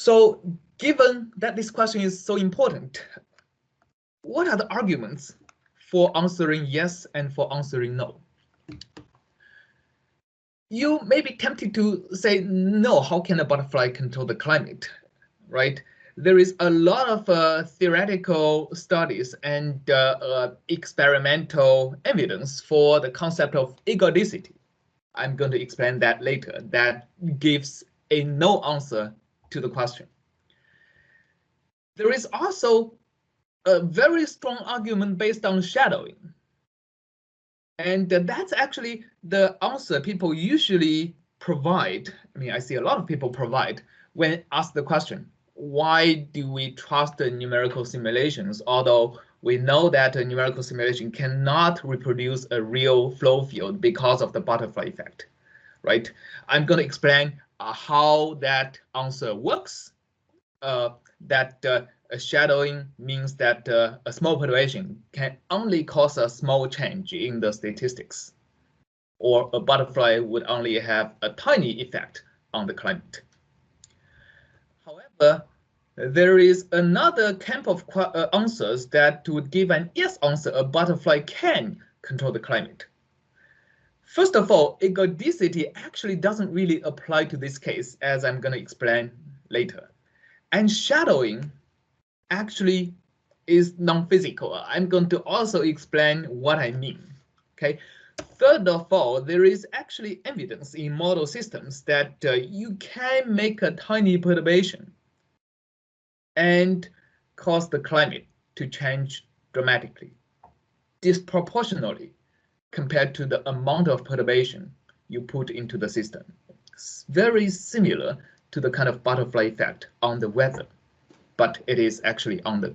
So given that this question is so important, what are the arguments for answering yes and for answering no? You may be tempted to say, no, how can a butterfly control the climate, right? There is a lot of theoretical studies and experimental evidence for the concept of egodicity. I'm going to explain that later. That gives a no answer to the question. There is also a very strong argument based on shadowing. And that's actually the answer people usually provide. I mean, I see a lot of people provide when asked the question, why do we trust the numerical simulations, although we know that a numerical simulation cannot reproduce a real flow field because of the butterfly effect, right? I'm going to explain how that answer works, shadowing means that a small perturbation can only cause a small change in the statistics, or a butterfly would only have a tiny effect on the climate. However, there is another camp of answers that would give an yes answer: a butterfly can control the climate. First of all, egodicity actually doesn't really apply to this case, as I'm going to explain later. And shadowing actually is non-physical. I'm going to also explain what I mean. Okay. Third of all, there is actually evidence in model systems that you can make a tiny perturbation and cause the climate to change dramatically, disproportionately, compared to the amount of perturbation you put into the system. It's very similar to the kind of butterfly effect on the weather, but it is actually on the